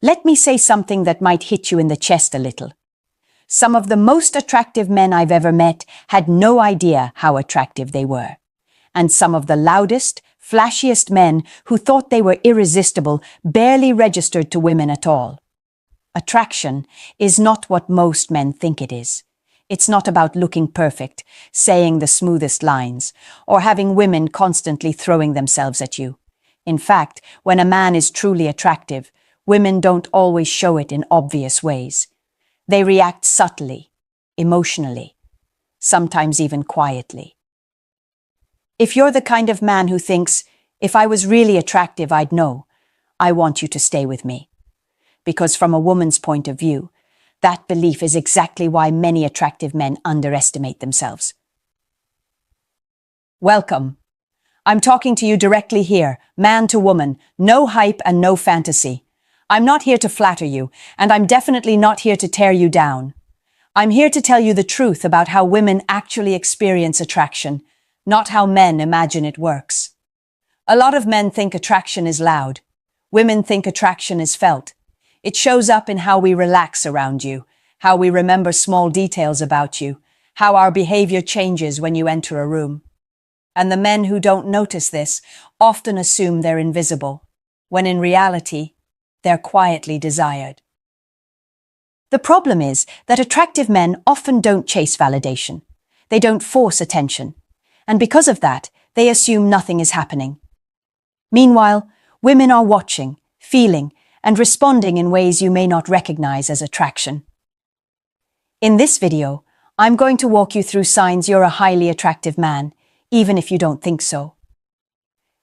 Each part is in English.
Let me say something that might hit you in the chest a little. Some of the most attractive men I've ever met had no idea how attractive they were. And some of the loudest, flashiest men who thought they were irresistible barely registered to women at all. Attraction is not what most men think it is. It's not about looking perfect, saying the smoothest lines, or having women constantly throwing themselves at you. In fact, when a man is truly attractive, women don't always show it in obvious ways. They react subtly, emotionally, sometimes even quietly. If you're the kind of man who thinks, if I was really attractive, I'd know, I want you to stay with me. Because from a woman's point of view, that belief is exactly why many attractive men underestimate themselves. Welcome. I'm talking to you directly here, man to woman, no hype and no fantasy. I'm not here to flatter you, and I'm definitely not here to tear you down. I'm here to tell you the truth about how women actually experience attraction, not how men imagine it works. A lot of men think attraction is loud. Women think attraction is felt. It shows up in how we relax around you, how we remember small details about you, how our behavior changes when you enter a room. And the men who don't notice this often assume they're invisible, when in reality, they're quietly desired. The problem is that attractive men often don't chase validation. They don't force attention. And because of that, they assume nothing is happening. Meanwhile, women are watching, feeling, and responding in ways you may not recognize as attraction. In this video, I'm going to walk you through signs you're a highly attractive man, even if you don't think so.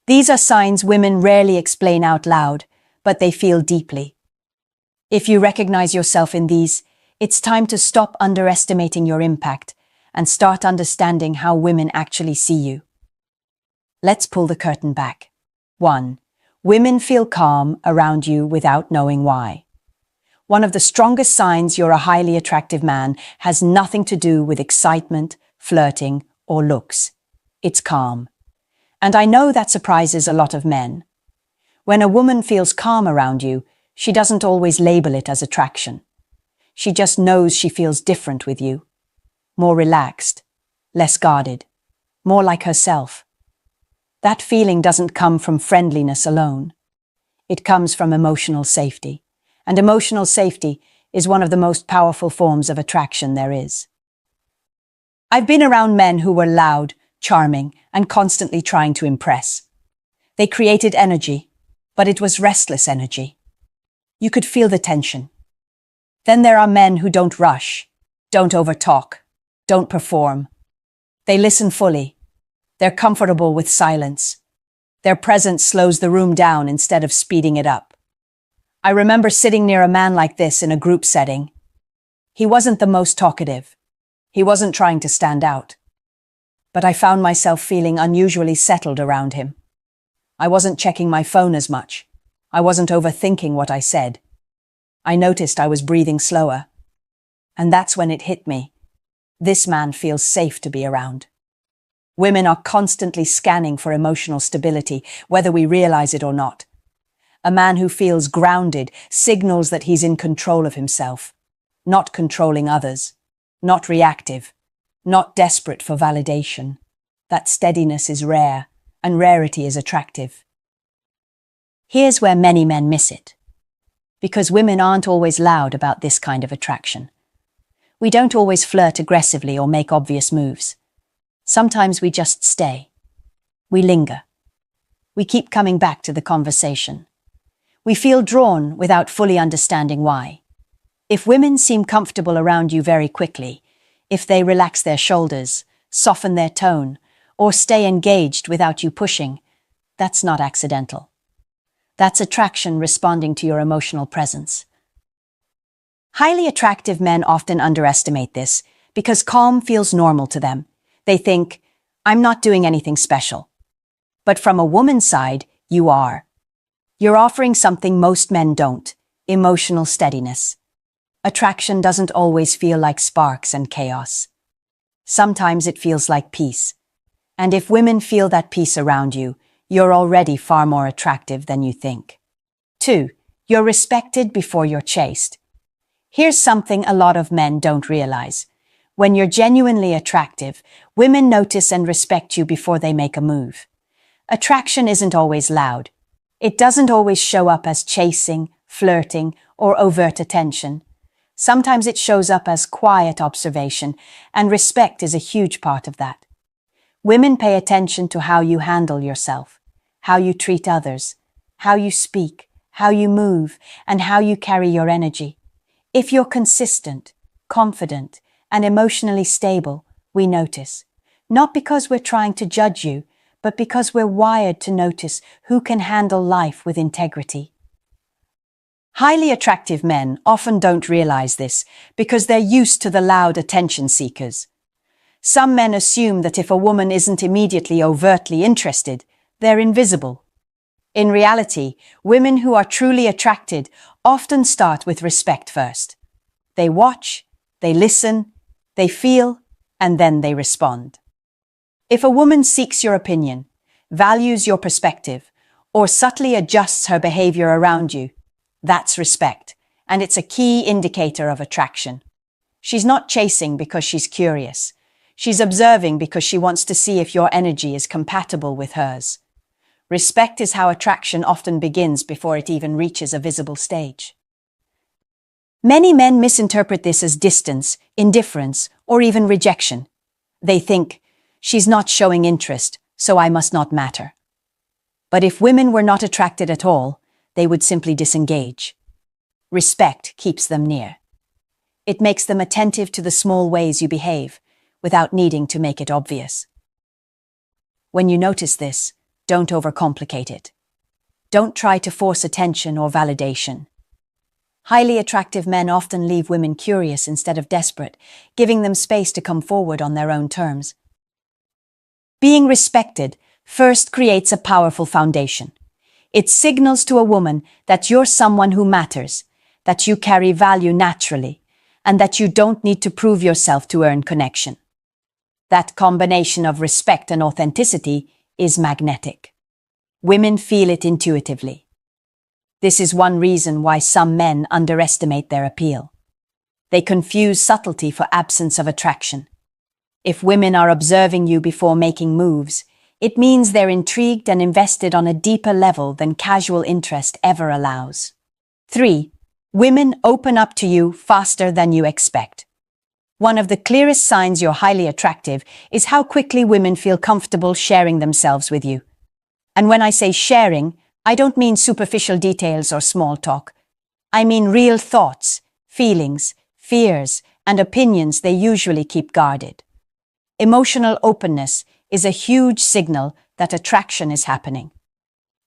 These are signs women rarely explain out loud, but they feel deeply. If you recognize yourself in these, it's time to stop underestimating your impact and start understanding how women actually see you. Let's pull the curtain back. 1. Women feel calm around you without knowing why. One of the strongest signs you're a highly attractive man has nothing to do with excitement, flirting, or looks. It's calm. And I know that surprises a lot of men. When a woman feels calm around you, she doesn't always label it as attraction. She just knows she feels different with you. More relaxed, less guarded, more like herself. That feeling doesn't come from friendliness alone. It comes from emotional safety. And emotional safety is one of the most powerful forms of attraction there is. I've been around men who were loud, charming, and constantly trying to impress. They created energy, but it was restless energy. You could feel the tension. Then there are men who don't rush, don't overtalk, don't perform. They listen fully. They're comfortable with silence. Their presence slows the room down instead of speeding it up. I remember sitting near a man like this in a group setting. He wasn't the most talkative. He wasn't trying to stand out. But I found myself feeling unusually settled around him. I wasn't checking my phone as much. I wasn't overthinking what I said. I noticed I was breathing slower. And that's when it hit me. This man feels safe to be around. Women are constantly scanning for emotional stability, whether we realize it or not. A man who feels grounded signals that he's in control of himself, not controlling others, not reactive, not desperate for validation. That steadiness is rare, and rarity is attractive. Here's where many men miss it. Because women aren't always loud about this kind of attraction. We don't always flirt aggressively or make obvious moves. Sometimes we just stay. We linger. We keep coming back to the conversation. We feel drawn without fully understanding why. If women seem comfortable around you very quickly, if they relax their shoulders, soften their tone, or stay engaged without you pushing, that's not accidental. That's attraction responding to your emotional presence. Highly attractive men often underestimate this because calm feels normal to them. They think, I'm not doing anything special. But from a woman's side, you are. You're offering something most men don't, emotional steadiness. Attraction doesn't always feel like sparks and chaos. Sometimes it feels like peace. And if women feel that peace around you, you're already far more attractive than you think. 2. You're respected before you're chased. Here's something a lot of men don't realize. When you're genuinely attractive, women notice and respect you before they make a move. Attraction isn't always loud. It doesn't always show up as chasing, flirting, or overt attention. Sometimes it shows up as quiet observation, and respect is a huge part of that. Women pay attention to how you handle yourself, how you treat others, how you speak, how you move, and how you carry your energy. If you're consistent, confident, and emotionally stable, we notice. Not because we're trying to judge you, but because we're wired to notice who can handle life with integrity. Highly attractive men often don't realize this because they're used to the loud attention seekers. Some men assume that if a woman isn't immediately overtly interested, they're invisible. In reality, women who are truly attracted often start with respect first. They watch, they listen, they feel, and then they respond. If a woman seeks your opinion, values your perspective, or subtly adjusts her behavior around you, that's respect, and it's a key indicator of attraction. She's not chasing because she's curious. She's observing because she wants to see if your energy is compatible with hers. Respect is how attraction often begins before it even reaches a visible stage. Many men misinterpret this as distance, indifference, or even rejection. They think, she's not showing interest, so I must not matter. But if women were not attracted at all, they would simply disengage. Respect keeps them near. It makes them attentive to the small ways you behave, without needing to make it obvious. When you notice this, don't overcomplicate it. Don't try to force attention or validation. Highly attractive men often leave women curious instead of desperate, giving them space to come forward on their own terms. Being respected first creates a powerful foundation. It signals to a woman that you're someone who matters, that you carry value naturally, and that you don't need to prove yourself to earn connection. That combination of respect and authenticity is magnetic. Women feel it intuitively. This is one reason why some men underestimate their appeal. They confuse subtlety for absence of attraction. If women are observing you before making moves, it means they're intrigued and invested on a deeper level than casual interest ever allows. 3. Women open up to you faster than you expect. One of the clearest signs you're highly attractive is how quickly women feel comfortable sharing themselves with you. And when I say sharing, I don't mean superficial details or small talk. I mean real thoughts, feelings, fears, and opinions they usually keep guarded. Emotional openness is a huge signal that attraction is happening.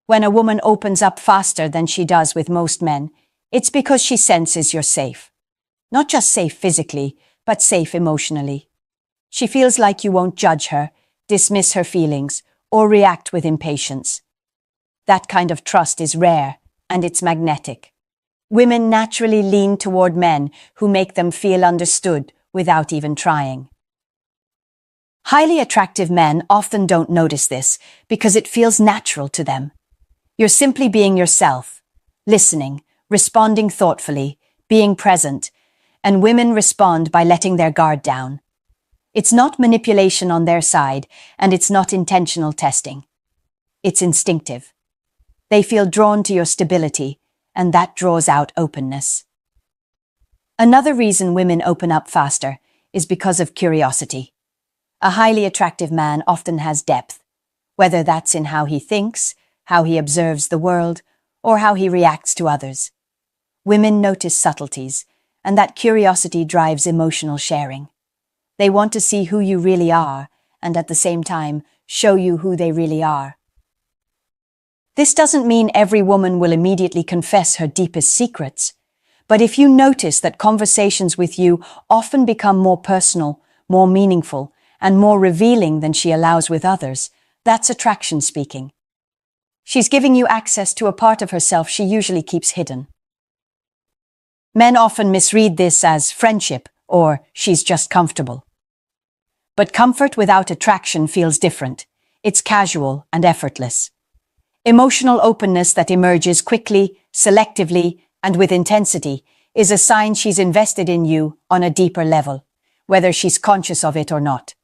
When a woman opens up faster than she does with most men, it's because she senses you're safe. Not just safe physically, but safe emotionally. She feels like you won't judge her, dismiss her feelings, or react with impatience. That kind of trust is rare, and it's magnetic. Women naturally lean toward men who make them feel understood without even trying. Highly attractive men often don't notice this because it feels natural to them. You're simply being yourself, listening, responding thoughtfully, being present, and women respond by letting their guard down. It's not manipulation on their side, and it's not intentional testing. It's instinctive. They feel drawn to your stability, and that draws out openness. Another reason women open up faster is because of curiosity. A highly attractive man often has depth, whether that's in how he thinks, how he observes the world, or how he reacts to others. Women notice subtleties, and that curiosity drives emotional sharing. They want to see who you really are, and at the same time, show you who they really are. This doesn't mean every woman will immediately confess her deepest secrets, but if you notice that conversations with you often become more personal, more meaningful, and more revealing than she allows with others, that's attraction speaking. She's giving you access to a part of herself she usually keeps hidden. Men often misread this as friendship or she's just comfortable. But comfort without attraction feels different. It's casual and effortless. Emotional openness that emerges quickly, selectively, and with intensity is a sign she's invested in you on a deeper level, whether she's conscious of it or not.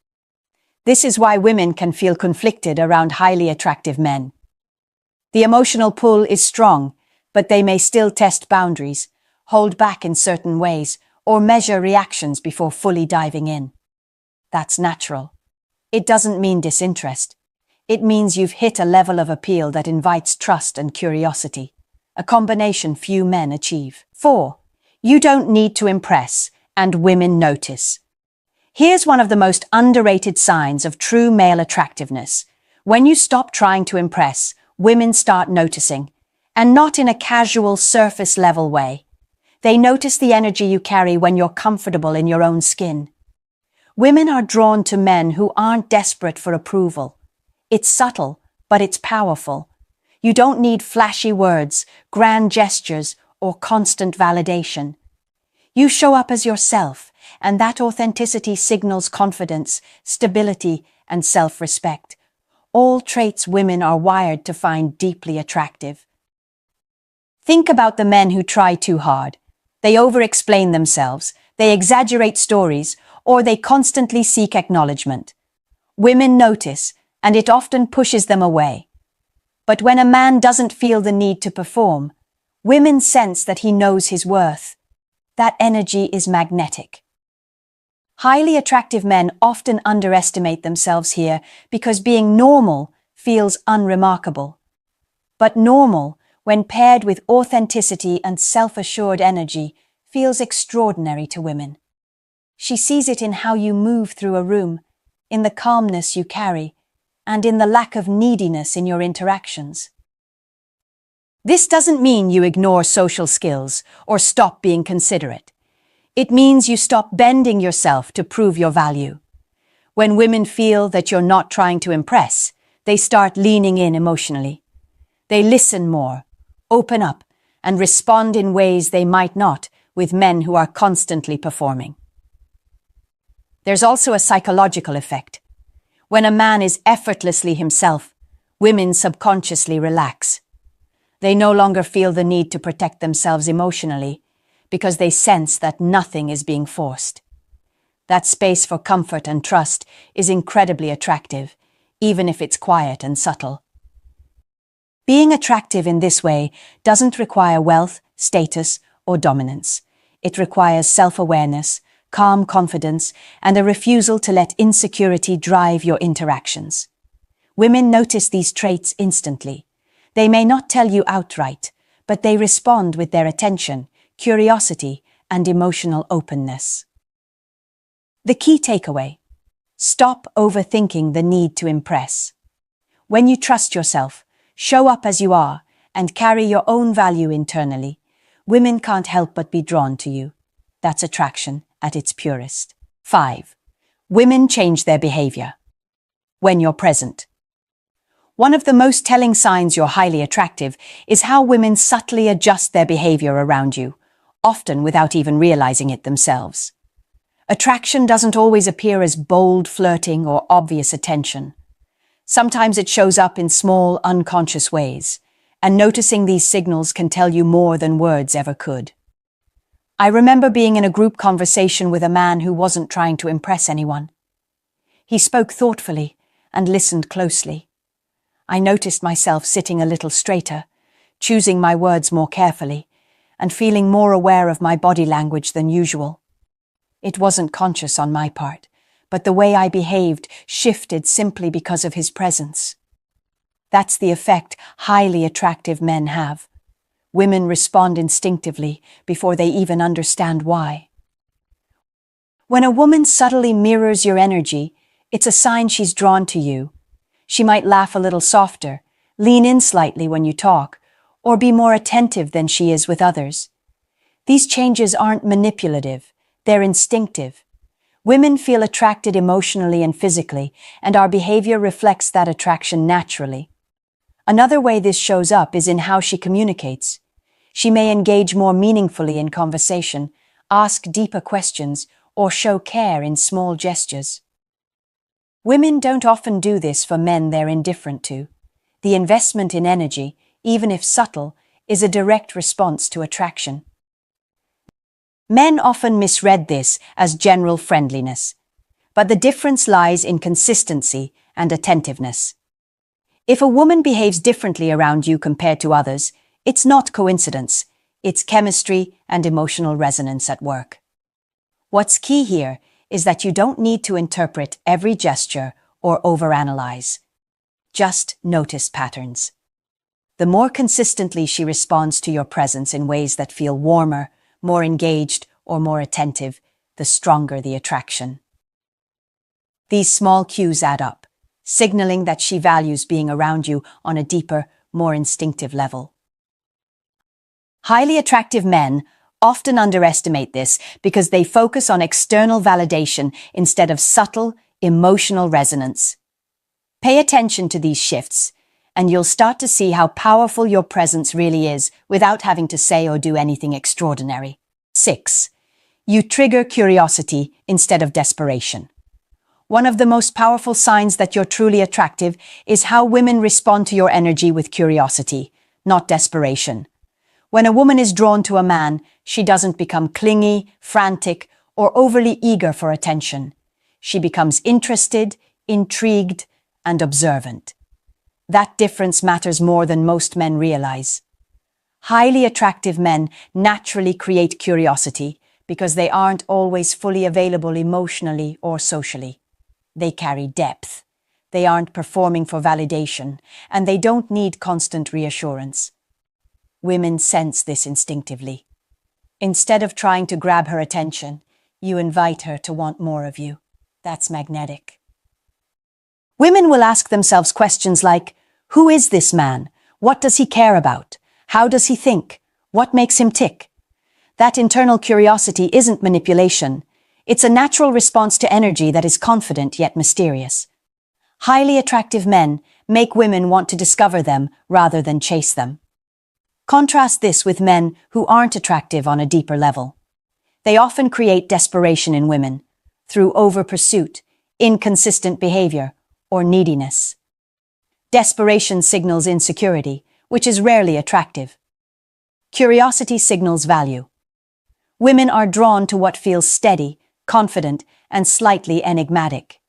This is why women can feel conflicted around highly attractive men. The emotional pull is strong, but they may still test boundaries, hold back in certain ways, or measure reactions before fully diving in. That's natural. It doesn't mean disinterest. It means you've hit a level of appeal that invites trust and curiosity, a combination few men achieve. 4. You don't need to impress, and women notice. Here's one of the most underrated signs of true male attractiveness. When you stop trying to impress, women start noticing, and not in a casual, surface-level way. They notice the energy you carry when you're comfortable in your own skin. Women are drawn to men who aren't desperate for approval. It's subtle, but it's powerful. You don't need flashy words, grand gestures, or constant validation. You show up as yourself, and that authenticity signals confidence, stability, and self-respect. All traits women are wired to find deeply attractive. Think about the men who try too hard. They over-explain themselves, they exaggerate stories, or they constantly seek acknowledgement. Women notice, and it often pushes them away. But when a man doesn't feel the need to perform, women sense that he knows his worth. That energy is magnetic. Highly attractive men often underestimate themselves here because being normal feels unremarkable. But normal, when paired with authenticity and self-assured energy, feels extraordinary to women. She sees it in how you move through a room, in the calmness you carry, and in the lack of neediness in your interactions. This doesn't mean you ignore social skills or stop being considerate. It means you stop bending yourself to prove your value. When women feel that you're not trying to impress, they start leaning in emotionally. They listen more, open up, and respond in ways they might not with men who are constantly performing. There's also a psychological effect. When a man is effortlessly himself, women subconsciously relax. They no longer feel the need to protect themselves emotionally because they sense that nothing is being forced. That space for comfort and trust is incredibly attractive, even if it's quiet and subtle. Being attractive in this way doesn't require wealth, status, or dominance. It requires self-awareness, calm confidence, and a refusal to let insecurity drive your interactions. Women notice these traits instantly. They may not tell you outright, but they respond with their attention, curiosity, and emotional openness. The key takeaway: stop overthinking the need to impress. When you trust yourself, show up as you are, and carry your own value internally, women can't help but be drawn to you. That's attraction at its purest. 5. Women change their behavior. When you're present. One of the most telling signs you're highly attractive is how women subtly adjust their behavior around you, often without even realizing it themselves. Attraction doesn't always appear as bold flirting or obvious attention. Sometimes it shows up in small, unconscious ways, and noticing these signals can tell you more than words ever could. I remember being in a group conversation with a man who wasn't trying to impress anyone. He spoke thoughtfully and listened closely. I noticed myself sitting a little straighter, choosing my words more carefully, and feeling more aware of my body language than usual. It wasn't conscious on my part, but the way I behaved shifted simply because of his presence. That's the effect highly attractive men have. Women respond instinctively before they even understand why. When a woman subtly mirrors your energy, it's a sign she's drawn to you. She might laugh a little softer, lean in slightly when you talk, or be more attentive than she is with others. These changes aren't manipulative, they're instinctive. Women feel attracted emotionally and physically, and our behavior reflects that attraction naturally. Another way this shows up is in how she communicates. She may engage more meaningfully in conversation, ask deeper questions, or show care in small gestures. Women don't often do this for men they're indifferent to. The investment in energy, even if subtle, is a direct response to attraction. Men often misread this as general friendliness, but the difference lies in consistency and attentiveness. If a woman behaves differently around you compared to others, it's not coincidence, it's chemistry and emotional resonance at work. What's key here is that you don't need to interpret every gesture or overanalyze. Just notice patterns. The more consistently she responds to your presence in ways that feel warmer, more engaged, or more attentive, the stronger the attraction. These small cues add up, signaling that she values being around you on a deeper, more instinctive level. Highly attractive men often underestimate this because they focus on external validation instead of subtle, emotional resonance. Pay attention to these shifts, and you'll start to see how powerful your presence really is without having to say or do anything extraordinary. 6. You trigger curiosity instead of desperation. One of the most powerful signs that you're truly attractive is how women respond to your energy with curiosity, not desperation. When a woman is drawn to a man, she doesn't become clingy, frantic, or overly eager for attention. She becomes interested, intrigued, and observant. That difference matters more than most men realize. Highly attractive men naturally create curiosity because they aren't always fully available emotionally or socially. They carry depth. They aren't performing for validation, and they don't need constant reassurance. Women sense this instinctively. Instead of trying to grab her attention, you invite her to want more of you. That's magnetic. Women will ask themselves questions like, who is this man? What does he care about? How does he think? What makes him tick? That internal curiosity isn't manipulation. It's a natural response to energy that is confident yet mysterious. Highly attractive men make women want to discover them rather than chase them. Contrast this with men who aren't attractive on a deeper level. They often create desperation in women through over-pursuit, inconsistent behavior, or neediness. Desperation signals insecurity, which is rarely attractive. Curiosity signals value. Women are drawn to what feels steady, confident, and slightly enigmatic.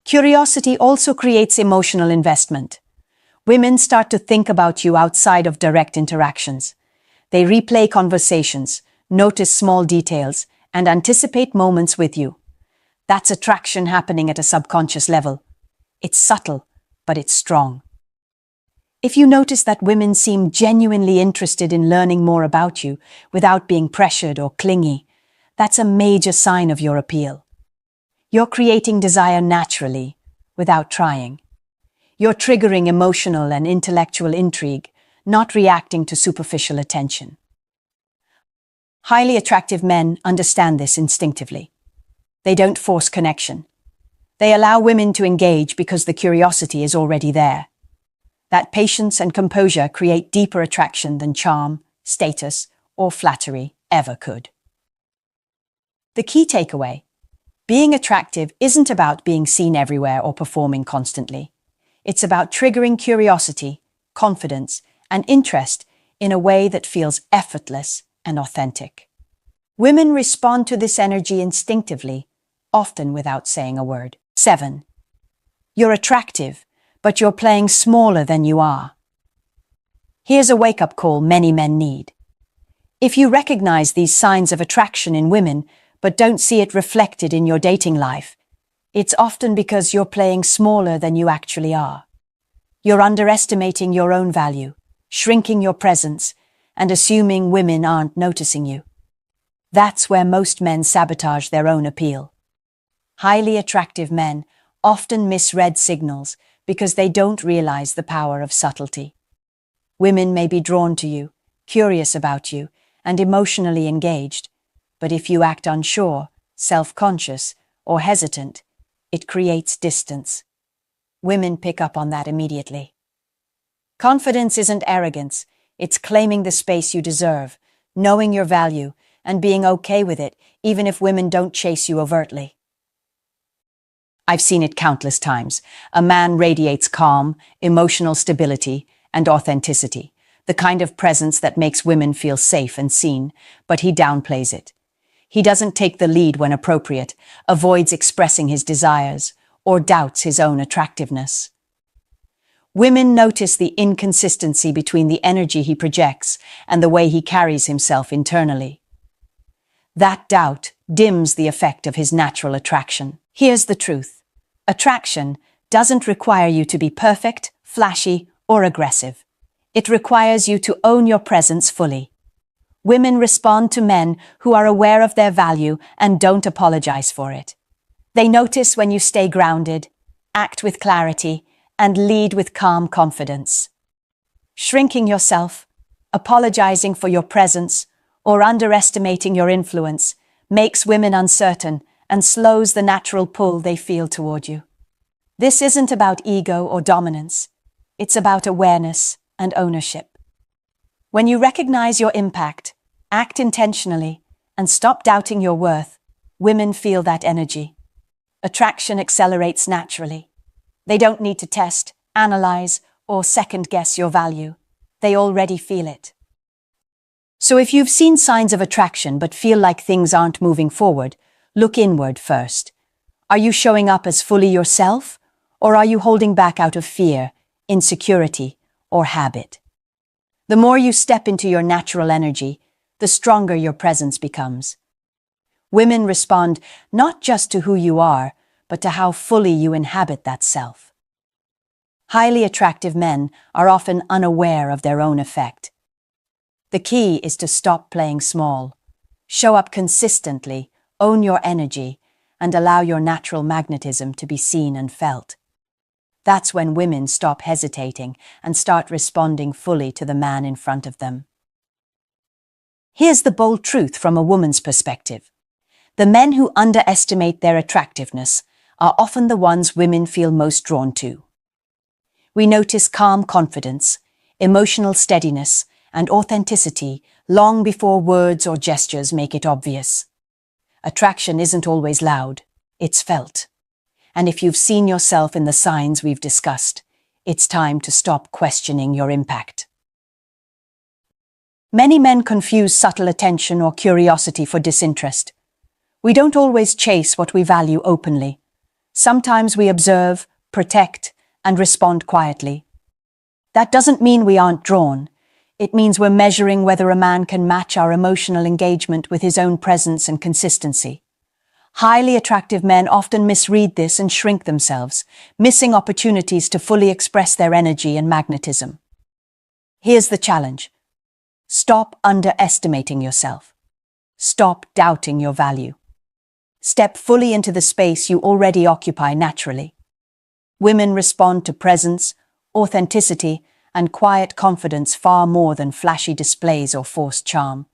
Curiosity also creates emotional investment. Women start to think about you outside of direct interactions. They replay conversations, notice small details, and anticipate moments with you. That's attraction happening at a subconscious level. It's subtle, but it's strong. If you notice that women seem genuinely interested in learning more about you without being pressured or clingy, that's a major sign of your appeal. You're creating desire naturally, without trying. You're triggering emotional and intellectual intrigue, not reacting to superficial attention. Highly attractive men understand this instinctively. They don't force connection. They allow women to engage because the curiosity is already there. That patience and composure create deeper attraction than charm, status, or flattery ever could. The key takeaway: being attractive isn't about being seen everywhere or performing constantly. It's about triggering curiosity, confidence, and interest in a way that feels effortless and authentic. Women respond to this energy instinctively, often without saying a word. 7. You're attractive, but you're playing smaller than you are. Here's a wake-up call many men need. If you recognize these signs of attraction in women, but don't see it reflected in your dating life, it's often because you're playing smaller than you actually are. You're underestimating your own value, shrinking your presence, and assuming women aren't noticing you. That's where most men sabotage their own appeal. Highly attractive men often misread signals because they don't realize the power of subtlety. Women may be drawn to you, curious about you, and emotionally engaged, but if you act unsure, self-conscious, or hesitant, it creates distance. Women pick up on that immediately. Confidence isn't arrogance, it's claiming the space you deserve, knowing your value, and being okay with it, even if women don't chase you overtly. I've seen it countless times. A man radiates calm, emotional stability, and authenticity, the kind of presence that makes women feel safe and seen, but he downplays it. He doesn't take the lead when appropriate, avoids expressing his desires, or doubts his own attractiveness. Women notice the inconsistency between the energy he projects and the way he carries himself internally. That doubt dims the effect of his natural attraction. Here's the truth. Attraction doesn't require you to be perfect, flashy, or aggressive. It requires you to own your presence fully. Women respond to men who are aware of their value and don't apologize for it. They notice when you stay grounded, act with clarity, and lead with calm confidence. Shrinking yourself, apologizing for your presence, or underestimating your influence makes women uncertain and slows the natural pull they feel toward you. This isn't about ego or dominance. It's about awareness and ownership. When you recognize your impact, act intentionally, and stop doubting your worth, women feel that energy. Attraction accelerates naturally. They don't need to test, analyze, or second-guess your value. They already feel it. So if you've seen signs of attraction but feel like things aren't moving forward, look inward first. Are you showing up as fully yourself, or are you holding back out of fear, insecurity, or habit? The more you step into your natural energy, the stronger your presence becomes. Women respond not just to who you are, but to how fully you inhabit that self. Highly attractive men are often unaware of their own effect. The key is to stop playing small. Show up consistently, own your energy, and allow your natural magnetism to be seen and felt. That's when women stop hesitating and start responding fully to the man in front of them. Here's the bold truth from a woman's perspective. The men who underestimate their attractiveness are often the ones women feel most drawn to. We notice calm confidence, emotional steadiness, and authenticity long before words or gestures make it obvious. Attraction isn't always loud, it's felt. And if you've seen yourself in the signs we've discussed, it's time to stop questioning your impact. Many men confuse subtle attention or curiosity for disinterest. We don't always chase what we value openly. Sometimes we observe, protect, and respond quietly. That doesn't mean we aren't drawn. It means we're measuring whether a man can match our emotional engagement with his own presence and consistency. Highly attractive men often misread this and shrink themselves, missing opportunities to fully express their energy and magnetism. Here's the challenge. Stop underestimating yourself. Stop doubting your value. Step fully into the space you already occupy naturally. Women respond to presence, authenticity, and quiet confidence far more than flashy displays or forced charm.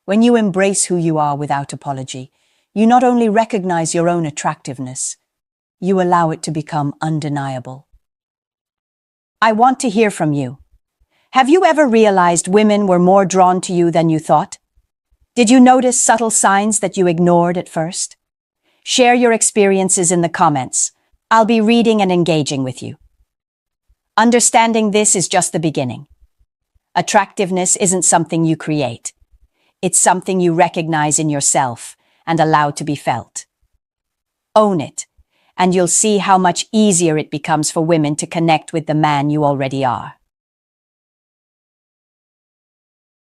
When you embrace who you are without apology, you not only recognize your own attractiveness, you allow it to become undeniable. I want to hear from you. Have you ever realized women were more drawn to you than you thought? Did you notice subtle signs that you ignored at first? Share your experiences in the comments. I'll be reading and engaging with you. Understanding this is just the beginning. Attractiveness isn't something you create. It's something you recognize in yourself and allow to be felt. Own it, and you'll see how much easier it becomes for women to connect with the man you already are.